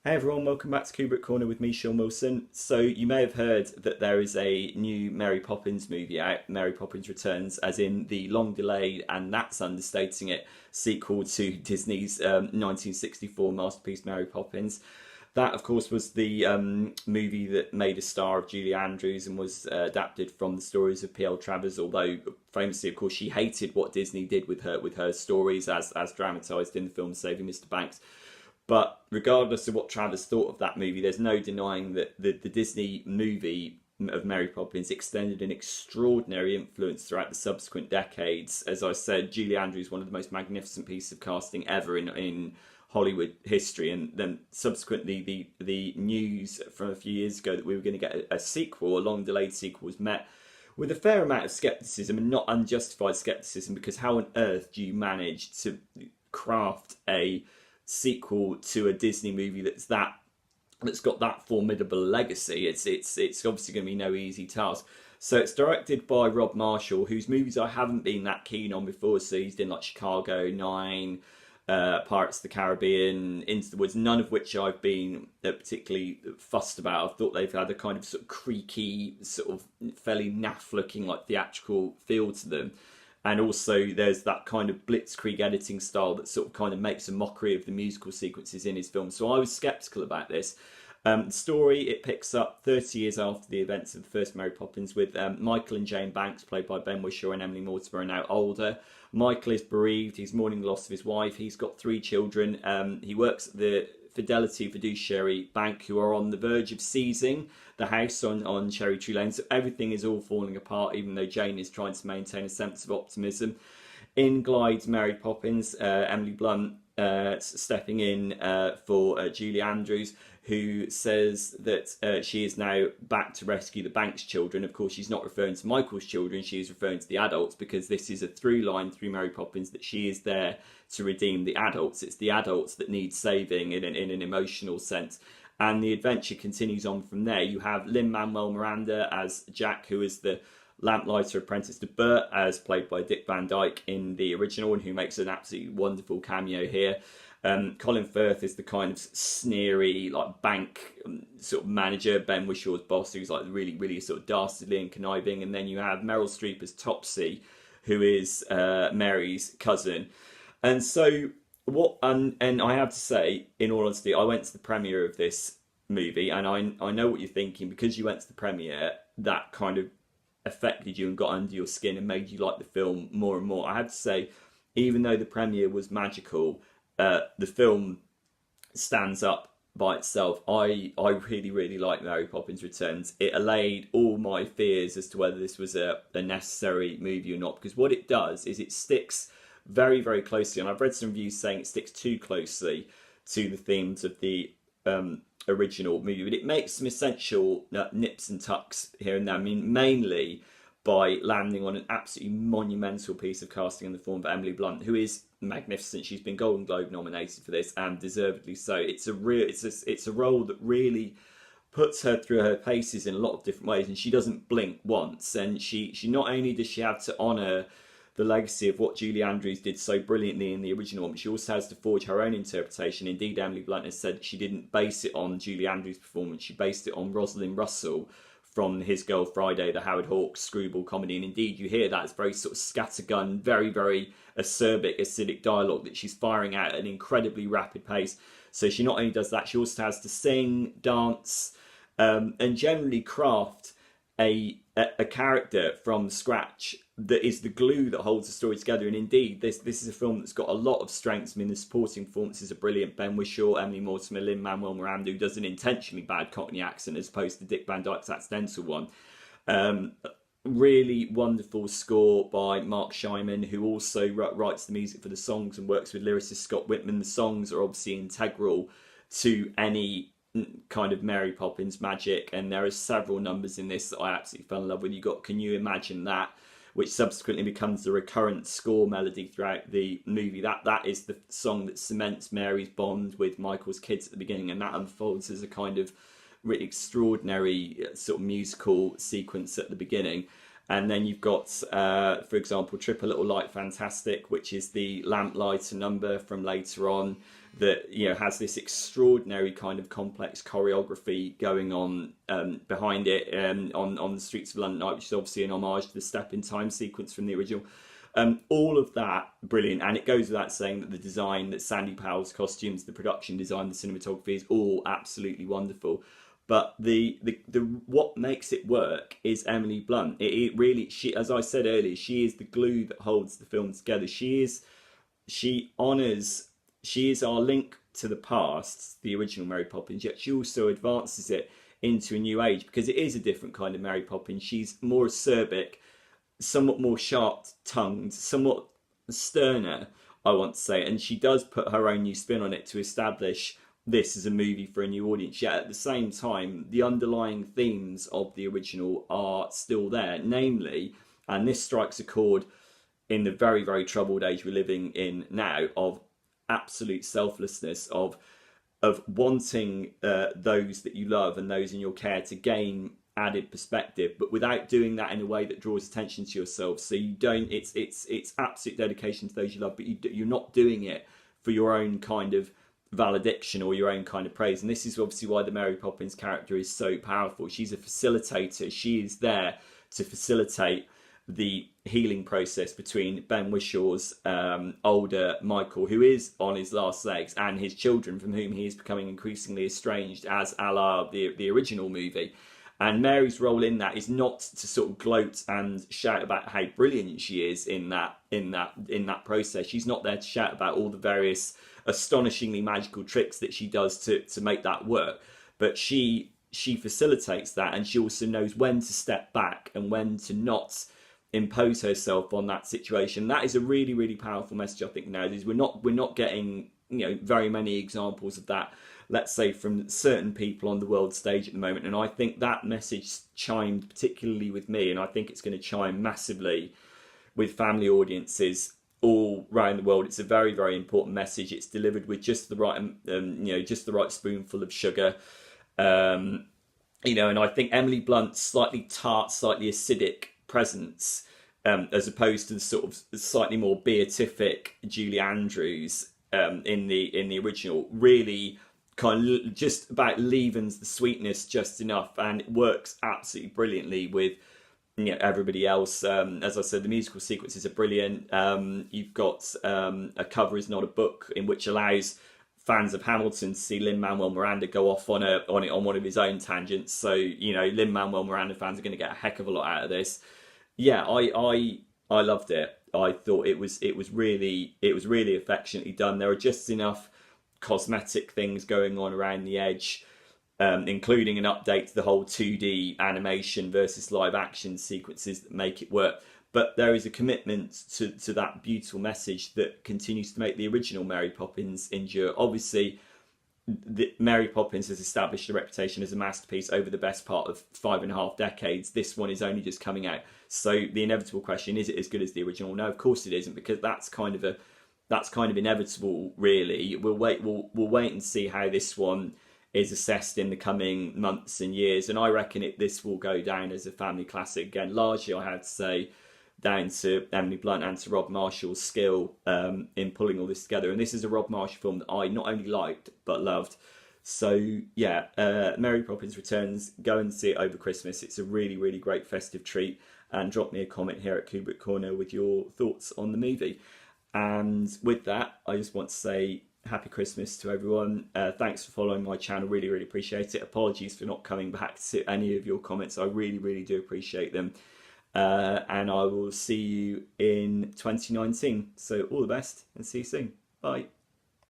Hey everyone, welcome back to Kubrick Corner with me, Sean Wilson. So you may have heard that there is a new Mary Poppins movie out, Mary Poppins Returns, as in the long delayed, and that's understating it, sequel to Disney's 1964 masterpiece Mary Poppins. That, of course, was the movie that made a star of Julie Andrews and was adapted from the stories of P.L. Travers. Although famously, of course, she hated what Disney did with her stories as dramatised in the film Saving Mr. Banks. But regardless of what Travers thought of that movie, there's no denying that the Disney movie of Mary Poppins extended an extraordinary influence throughout the subsequent decades. As I said, Julie Andrews, one of the most magnificent pieces of casting ever in Hollywood history, and then subsequently the news from a few years ago that we were going to get a sequel, a long delayed sequel, was met with a fair amount of skepticism, and not unjustified skepticism, because how on earth do you manage to craft a sequel to a Disney movie that's got that formidable legacy? It's obviously going to be no easy task. So it's directed by Rob Marshall, whose movies I haven't been that keen on before. So he's done like Chicago 9, Pirates of the Caribbean, Into the Woods, none of which I've been particularly fussed about. I thought they've had a kind of sort of creaky, sort of fairly naff looking like theatrical feel to them. And also there's that kind of blitzkrieg editing style that sort of kind of makes a mockery of the musical sequences in his films. So I was skeptical about this. The story, it picks up 30 years after the events of the first Mary Poppins, with Michael and Jane Banks, played by Ben Whishaw and Emily Mortimer, are now older. Michael is bereaved, he's mourning the loss of his wife, he's got 3 children. He works at the Fidelity Fiduciary Bank, who are on the verge of seizing the house on Cherry Tree Lane. So everything is all falling apart, even though Jane is trying to maintain a sense of optimism. In glides Mary Poppins, Emily Blunt stepping in for Julie Andrews, who says that she is now back to rescue the bank's children. Of course, she's not referring to Michael's children, she is referring to the adults, because this is a through line through Mary Poppins that she is there to redeem the adults. It's the adults that need saving in an emotional sense. And the adventure continues on from there. You have Lin-Manuel Miranda as Jack, who is the lamplighter apprentice to Bert, as played by Dick Van Dyke in the original, and who makes an absolutely wonderful cameo here. Colin Firth is the kind of sneery, like, bank sort of manager, Ben Wishaw's boss, who's like really, really sort of dastardly and conniving. And then you have Meryl Streep as Topsy, who is Mary's cousin. And so and I have to say, in all honesty, I went to the premiere of this movie, and I know what you're thinking. Because you went to the premiere, that kind of affected you and got under your skin and made you like the film more and more. I have to say, even though the premiere was magical, the film stands up by itself. I really, really like Mary Poppins Returns. It allayed all my fears as to whether this was a necessary movie or not, because what it does is it sticks very, very closely, and I've read some reviews saying it sticks too closely to the themes of the original movie, but it makes some essential nips and tucks here and there. I mean, mainly by landing on an absolutely monumental piece of casting in the form of Emily Blunt, who is magnificent. She's been Golden Globe nominated for this, and deservedly so. It's a role that really puts her through her paces in a lot of different ways, and she doesn't blink once. And she not only does she have to honour the legacy of what Julie Andrews did so brilliantly in the original one, but she also has to forge her own interpretation. Indeed, Emily Blunt has said she didn't base it on Julie Andrews' performance, she based it on Rosalind Russell from His Girl Friday, the Howard Hawks screwball comedy. And indeed, you hear that it's very sort of scattergun, very, very acerbic, acidic dialogue that she's firing out at an incredibly rapid pace. So she not only does that, she also has to sing, dance, and generally craft a character from scratch that is the glue that holds the story together. And indeed, this is a film that's got a lot of strengths. I mean, the supporting performances are brilliant. Ben Whishaw, Emily Mortimer, Lin-Manuel Miranda, who does an intentionally bad Cockney accent as opposed to Dick Van Dyke's accidental one. Really wonderful score by Mark Shyman, who also writes the music for the songs and works with lyricist Scott Whitman. The songs are obviously integral to any kind of Mary Poppins magic, and there are several numbers in this that I absolutely fell in love with. You got Can You Imagine That, which subsequently becomes the recurrent score melody throughout the movie. That is the song that cements Mary's bond with Michael's kids at the beginning, and that unfolds as a kind of really extraordinary sort of musical sequence at the beginning. And then you've got, for example, Trip a Little Light Fantastic, which is the lamplighter number from later on, that, you know, has this extraordinary kind of complex choreography going on behind it on the streets of London Night, which is obviously an homage to the Step in Time sequence from the original. All of that brilliant, and it goes without saying that the design, that Sandy Powell's costumes, the production design, the cinematography is all absolutely wonderful. But the what makes it work is Emily Blunt. It really, she, as I said earlier, she is the glue that holds the film together. She honors, she is our link to the past, the original Mary Poppins, yet she also advances it into a new age, because it is a different kind of Mary Poppins. She's more acerbic, somewhat more sharp-tongued, somewhat sterner, I want to say, and she does put her own new spin on it to establish this as a movie for a new audience. Yet at the same time, the underlying themes of the original are still there, namely, and this strikes a chord in the very, very troubled age we're living in now, of absolute selflessness, of wanting those that you love and those in your care to gain added perspective, but without doing that in a way that draws attention to yourself. So you don't, it's absolute dedication to those you love, but you're not doing it for your own kind of valediction or your own kind of praise. And this is obviously why the Mary Poppins character is so powerful. She's a facilitator. She is there to facilitate the healing process between Ben Wishaw's older Michael, who is on his last legs, and his children, from whom he is becoming increasingly estranged, as a la the original movie. And Mary's role in that is not to sort of gloat and shout about how brilliant she is in that process. She's not there to shout about all the various astonishingly magical tricks that she does to make that work. But she facilitates that, and she also knows when to step back and when to not impose herself on that situation. That is a really, really powerful message, I think, nowadays. We're not getting, you know, very many examples of that, let's say, from certain people on the world stage at the moment. And I think that message chimed particularly with me, and I think it's going to chime massively with family audiences all around the world. It's a very, very important message. It's delivered with just the right, just the right spoonful of sugar. You know, and I think Emily Blunt's slightly tart, slightly acidic presence, as opposed to the sort of slightly more beatific Julie Andrews in the original, really kind of just about leavens the sweetness just enough, and it works absolutely brilliantly with, you know, everybody else. As I said, the musical sequences are brilliant. You've got A Cover Is Not a Book, in which allows fans of Hamilton to see Lin-Manuel Miranda go off on one of his own tangents. So, you know, Lin-Manuel Miranda fans are going to get a heck of a lot out of this. Yeah, I loved it. I thought it was really affectionately done. There are just enough cosmetic things going on around the edge, including an update to the whole 2D animation versus live action sequences, that make it work. But there is a commitment to that beautiful message that continues to make the original Mary Poppins endure. Obviously, Mary Poppins has established a reputation as a masterpiece over the best part of 5.5 decades. This one is only just coming out. So the inevitable question, is it as good as the original? No, of course it isn't, because that's kind of inevitable, really. We'll wait and see how this one is assessed in the coming months and years. And I reckon this will go down as a family classic again, largely, I have to say, down to Emily Blunt and to Rob Marshall's skill in pulling all this together. And this is a Rob Marshall film that I not only liked, but loved. So, yeah, Mary Poppins Returns, go and see it over Christmas. It's a really, really great festive treat. And drop me a comment here at Kubrick Corner with your thoughts on the movie. And with that, I just want to say Happy Christmas to everyone. Thanks for following my channel. Really, really appreciate it. Apologies for not coming back to any of your comments. I really, really do appreciate them. And I will see you in 2019. So all the best, and see you soon. Bye.